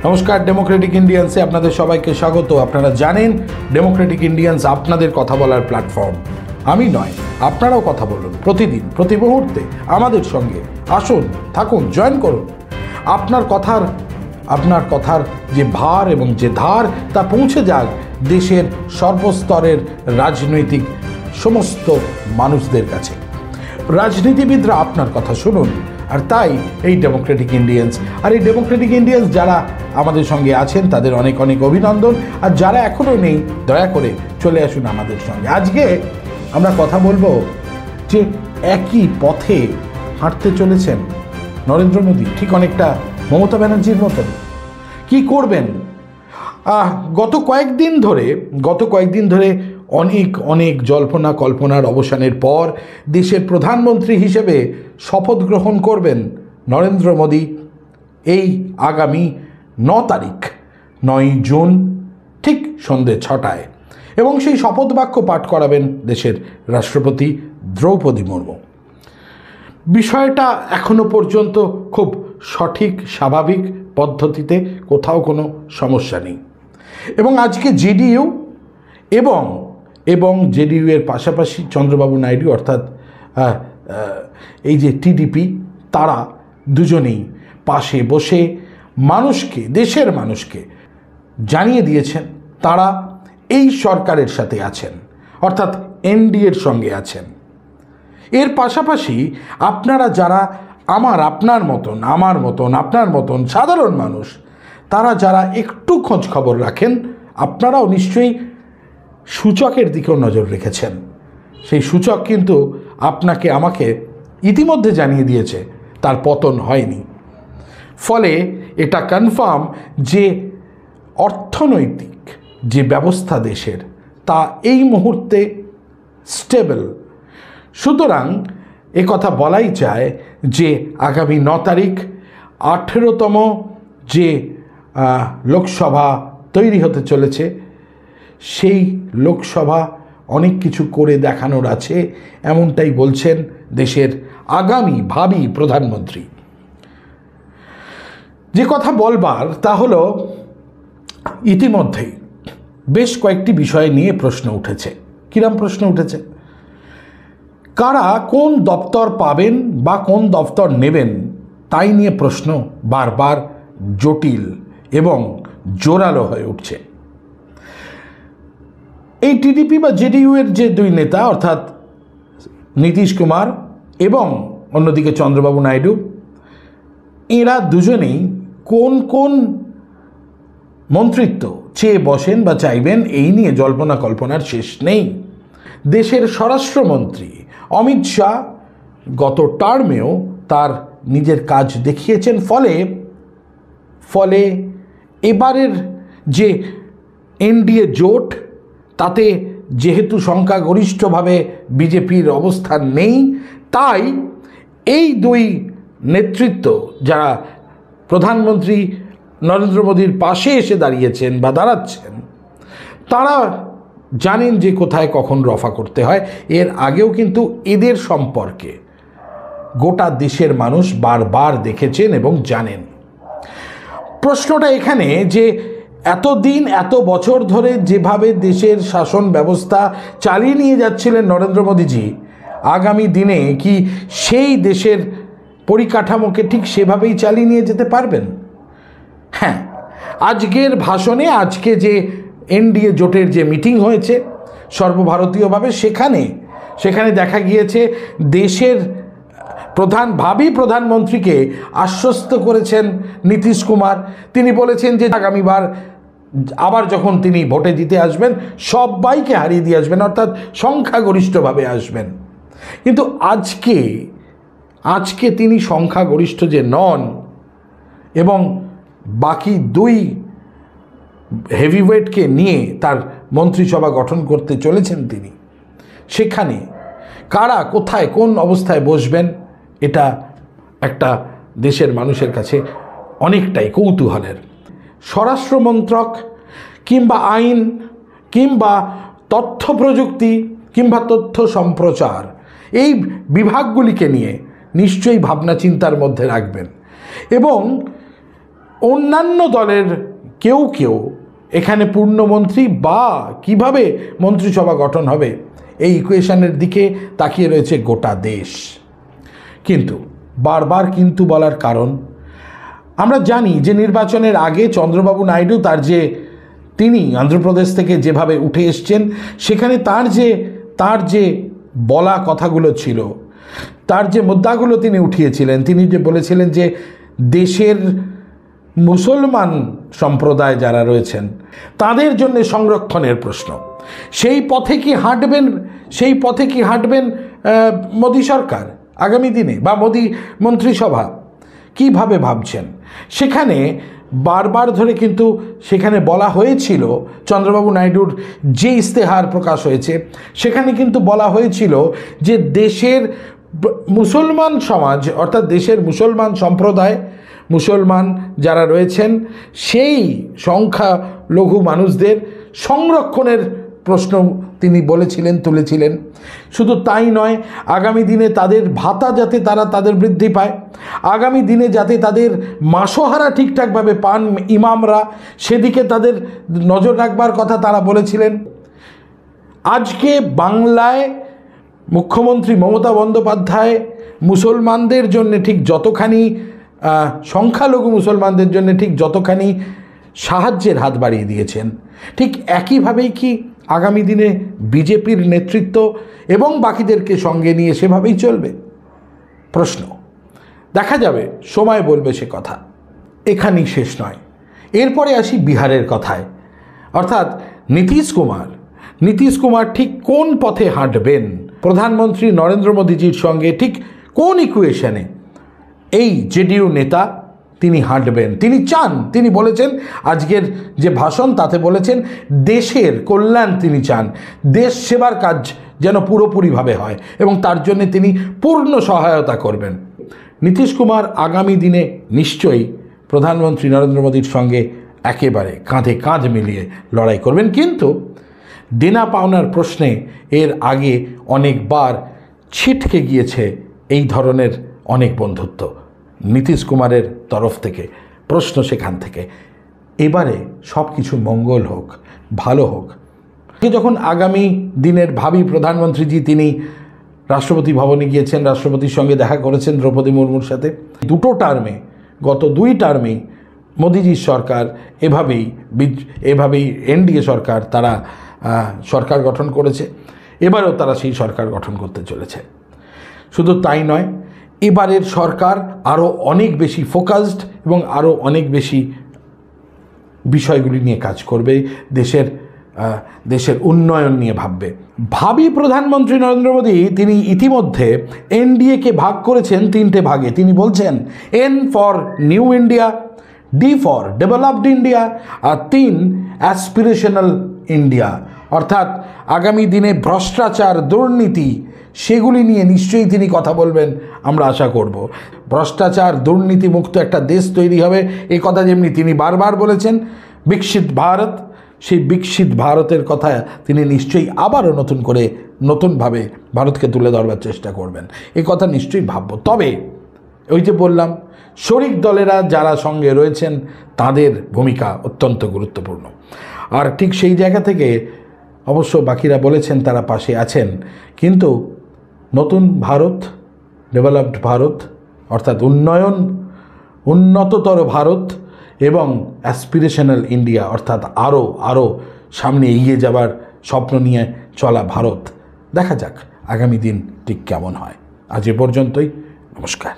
নমস্কার, ডেমোক্রেটিক ইন্ডিয়ান্সে আপনাদের সবাইকে স্বাগত। আপনারা জানেন ডেমোক্রেটিক ইন্ডিয়ান্স আপনাদের কথা বলার প্ল্যাটফর্ম। আমি নয়, আপনারাও কথা বলুন প্রতিদিন, প্রতি মুহূর্তে আমাদের সঙ্গে আসুন, থাকুন, জয়েন করুন। আপনার কথার যে ভার এবং যে ধার তা পৌঁছে যাক দেশের সর্বস্তরের রাজনৈতিক সমস্ত মানুষদের কাছে। রাজনীতিবিদরা আপনার কথা শুনুন, আর তাই এই ডেমোক্রেটিক ইন্ডিয়ান্স। আর এই ডেমোক্রেটিক ইন্ডিয়ান্স যারা আমাদের সঙ্গে আছেন তাদের অনেক অনেক অভিনন্দন, আর যারা এখনও নেই দয়া করে চলে আসুন আমাদের সঙ্গে। আজকে আমরা কথা বলবো যে একই পথে হাঁটতে চলেছেন নরেন্দ্র মোদী, ঠিক অনেকটা মমতা ব্যানার্জির মতন। কি করবেন? গত কয়েকদিন ধরে অনেক জল্পনা কল্পনার অবসানের পর দেশের প্রধানমন্ত্রী হিসেবে শপথ গ্রহণ করবেন নরেন্দ্র মোদী এই আগামী 9 জুন ঠিক সন্ধ্যে 6টায়, এবং সেই শপথ বাক্য পাঠ করাবেন দেশের রাষ্ট্রপতি দ্রৌপদী মুর্মু। বিষয়টা এখনো পর্যন্ত খুব সঠিক স্বাভাবিক পদ্ধতিতে, কোথাও কোনো সমস্যা নেই। এবং আজকে জেডিইউ এবং জেডিইউ এর পাশাপাশি চন্দ্রবাবু নাইডু অর্থাৎ এই যে টিডিপি, তারা দুজনেই পাশে বসে দেশের মানুষকে জানিয়ে দিয়েছেন তারা এই সরকারের সাথে আছেন, অর্থাৎ এনডিএর সঙ্গে আছেন। এর পাশাপাশি আপনারা যারা আপনার মতন সাধারণ মানুষ, তারা যারা একটু খোঁজ খবর রাখেন, আপনারাও নিশ্চয়ই সূচকের দিকেও নজর রেখেছেন। সেই সূচক কিন্তু আপনাকে আমাকে ইতিমধ্যে জানিয়ে দিয়েছে তার পতন হয়নি। ফলে এটা কনফার্ম যে অর্থনৈতিক যে ব্যবস্থা দেশের, তা এই মুহূর্তে স্টেবল। সুতরাং কথা বলাই যায় যে আগামী 9 তারিখ 18তম যে লোকসভা তৈরি হতে চলেছে, সেই লোকসভা অনেক কিছু করে দেখানোর আছে, এমনটাই বলছেন দেশের আগামী ভাবী প্রধানমন্ত্রী। যে কথা বলবার তা হলো, ইতিমধ্যেই বেশ কয়েকটি বিষয় নিয়ে প্রশ্ন উঠেছে। কিরম প্রশ্ন উঠেছে? কারা কোন দপ্তর পাবেন বা কোন দপ্তর নেবেন, তাই নিয়ে প্রশ্ন বারবার জটিল এবং জোরালো হয়ে উঠছে। এই টিডিপি বা জেডিইউ এর যে দুই নেতা, অর্থাৎ নীতিশ কুমার এবং অন্যদিকে চন্দ্রবাবু নাইডু, এরা দুজনেই কোন মন্ত্রিত্ব চেয়ে বসেন বা চাইবেন, এই নিয়ে জল্পনা কল্পনার শেষ নেই। দেশের স্বরাষ্ট্রমন্ত্রী অমিত শাহ গত টার্মেও তার নিজের কাজ দেখিয়েছেন। ফলে এবারের যে এনডিএ জোট, তাতে যেহেতু সংখ্যাগরিষ্ঠভাবে বিজেপির অবস্থান নেই, তাই এই দুই নেতৃত্ব যারা প্রধানমন্ত্রী নরেন্দ্র মোদীর পাশে এসে দাঁড়িয়েছেন বা দাঁড়াচ্ছেন, তারা জানেন যে কোথায় কখন রফা করতে হয়। এর আগেও কিন্তু এদের সম্পর্কে গোটা দেশের মানুষ বারবার দেখেছেন এবং জানেন। প্রশ্নটা এখানে যে এত বছর ধরে যেভাবে দেশের শাসন ব্যবস্থা চালিয়ে নিয়ে যাচ্ছিলেন নরেন্দ্র মোদীজি, আগামী দিনে কি সেই দেশের পরিকাঠামোকে ঠিক সেভাবেই চালিয়ে নিয়ে যেতে পারবেন? হ্যাঁ, আজকের ভাষণে, আজকে যে এনডিএ জোটের যে মিটিং হয়েছে সর্বভারতীয়ভাবে, সেখানে দেখা গিয়েছে দেশের ভাবী প্রধানমন্ত্রীকে আশ্বস্ত করেছেন নীতিশ কুমার। তিনি বলেছেন যে আগামীবার আবার যখন তিনি ভোটে জিতে আসবেন, সবাইকে হারিয়ে দিয়ে আসবেন, অর্থাৎ সংখ্যাগরিষ্ঠভাবে আসবেন। কিন্তু আজকে তিনি সংখ্যাগরিষ্ঠ যে নন, এবং বাকি দুই হেভিওয়েটকে নিয়ে তার মন্ত্রিসভা গঠন করতে চলেছেন তিনি, সেখানে কারা কোথায় কোন অবস্থায় বসবেন, এটা একটা দেশের মানুষের কাছে অনেকটাই কৌতূহলের। স্বরাষ্ট্রমন্ত্রক কিংবা আইন কিংবা তথ্য প্রযুক্তি কিংবা তথ্য সম্প্রচার, এই বিভাগগুলিকে নিয়ে নিশ্চয়ই ভাবনা চিন্তার মধ্যে রাখবেন। এবং অন্যান্য দলের কেউ কেউ এখানে পূর্ণমন্ত্রী বা কিভাবে মন্ত্রিসভা গঠন হবে এই ইকুয়েশনের দিকে তাকিয়ে রয়েছে গোটা দেশ। কিন্তু বারবার কিন্তু বলার কারণ, আমরা জানি যে নির্বাচনের আগে চন্দ্রবাবু নাইডু তিনি অন্ধ্রপ্রদেশ থেকে যেভাবে উঠে এসছেন, সেখানে তার যে বলা কথাগুলো ছিল, তার যে মুদ্দাগুলো তিনি উঠিয়েছিলেন, তিনি যে বলেছিলেন যে দেশের মুসলমান সম্প্রদায় যারা রয়েছেন তাদের জন্য সংরক্ষণের প্রশ্ন, সেই পথে কি হাঁটবেন মোদী সরকার আগামী দিনে বা মোদী মন্ত্রিসভা কিভাবে ভাবছেন? সেখানে বারবার ধরে কিন্তু সেখানে বলা হয়েছিল, চন্দ্রবাবু নাইডুর যে ইস্তেহার প্রকাশ হয়েছে সেখানে কিন্তু বলা হয়েছিল যে দেশের মুসলমান সমাজ অর্থাৎ দেশের মুসলমান সম্প্রদায়, মুসলমান যারা রয়েছেন সেই সংখ্যালঘু মানুষদের সংরক্ষণের প্রশ্ন তিনি তুলেছিলেন। শুধু তাই নয়, আগামী দিনে তাদের ভাতা যাতে তাদের বৃদ্ধি পায়, আগামী দিনে যাতে তাদের মাসোহারা ঠিকঠাকভাবে পান ইমামরা, সেদিকে তাদের নজর রাখবার কথা তারা বলেছিলেন। আজকে বাংলায় মুখ্যমন্ত্রী মমতা বন্দ্যোপাধ্যায় মুসলমানদের জন্য ঠিক যতখানি সংখ্যালঘু মুসলমানদের জন্য ঠিক যতখানি সাহায্যের হাত বাড়িয়ে দিয়েছেন, ঠিক একইভাবেই কি আগামী দিনে বিজেপির নেতৃত্ব এবং বাকিদেরকে সঙ্গে নিয়ে সেভাবেই চলবে? প্রশ্ন, দেখা যাবে, সময় বলবে সে কথা। এখানেই শেষ নয়, এরপরে আসি বিহারের কথায়, অর্থাৎ নীতিশ কুমার ঠিক কোন পথে হাঁটবেন, প্রধানমন্ত্রী নরেন্দ্র মোদীজির সঙ্গে ঠিক কোন ইকুয়েশনে এই জেডিইউ নেতা তিনি হাঁটবেন, তিনি বলেছেন আজকের যে ভাষণ তাতে বলেছেন দেশের কল্যাণ তিনি চান, দেশ সেবার কাজ যেন পুরোপুরিভাবে হয় এবং তার জন্য তিনি পূর্ণ সহায়তা করবেন। নীতিশ কুমার আগামী দিনে নিশ্চয়ই প্রধানমন্ত্রী নরেন্দ্র মোদীর সঙ্গে একেবারে কাঁধে কাঁধ মিলিয়ে লড়াই করবেন, কিন্তু দেনা পাওনার প্রশ্নে এর আগে অনেকবার ছিটকে গিয়েছে এই ধরনের অনেক বন্ধুত্ব নীতিশ কুমারের তরফ থেকে। প্রশ্ন সেখান থেকে, এবারে সব কিছু মঙ্গল হোক, ভালো হোক। যখন আগামী দিনের ভাবি প্রধানমন্ত্রীজি তিনি রাষ্ট্রপতি ভবনে গিয়েছেন, রাষ্ট্রপতির সঙ্গে দেখা করেছেন দ্রৌপদী মুর্মুর সাথে, গত 2 টার্মেই মোদিজির সরকার এভাবেই এনডিএ সরকার তারা সরকার গঠন করেছে, এবারেও তারা সেই সরকার গঠন করতে চলেছে। শুধু তাই নয়, এবারের সরকার আরও অনেক বেশি ফোকাসড এবং আরও অনেক বেশি বিষয়গুলি নিয়ে কাজ করবে, দেশের উন্নয়ন নিয়ে ভাববে। ভাবি প্রধানমন্ত্রী নরেন্দ্র মোদী তিনি ইতিমধ্যে এনডিএকে ভাগ করেছেন 3টে ভাগে। তিনি বলছেন N for new India, D for developed India, আর 3 অ্যাসপিরেশনাল ইন্ডিয়া। অর্থাৎ আগামী দিনে ভ্রষ্টাচার, দুর্নীতি সেগুলি নিয়ে নিশ্চয়ই তিনি কথা বলবেন, আমরা আশা করব। ভ্রষ্টাচার দুর্নীতি মুক্ত একটা দেশ তৈরি হবে, এই কথা যেমনি তিনি বারবার বলেছেন। বিকশিত ভারত, সেই বিকশিত ভারতের কথা তিনি নিশ্চয়ই আবারও নতুনভাবে ভারতকে তুলে ধরবার চেষ্টা করবেন, এই কথা নিশ্চয়ই ভাবব। তবে ওই যে বললাম, শরিক দলেরা যারা সঙ্গে রয়েছেন তাদের ভূমিকা অত্যন্ত গুরুত্বপূর্ণ। আর ঠিক সেই জায়গা থেকে অবশ্য বাকিরা বলেছেন তারা পাশে আছেন, কিন্তু নতুন ভারত, ডেভেলপড ভারত অর্থাৎ উন্নততর ভারত এবং অ্যাসপিরেশনাল ইন্ডিয়া অর্থাৎ আরও সামনে এগিয়ে যাবার স্বপ্ন নিয়ে চলা ভারত, দেখা যাক আগামী দিন ঠিক কেমন হয়। আজ এ পর্যন্তই, নমস্কার।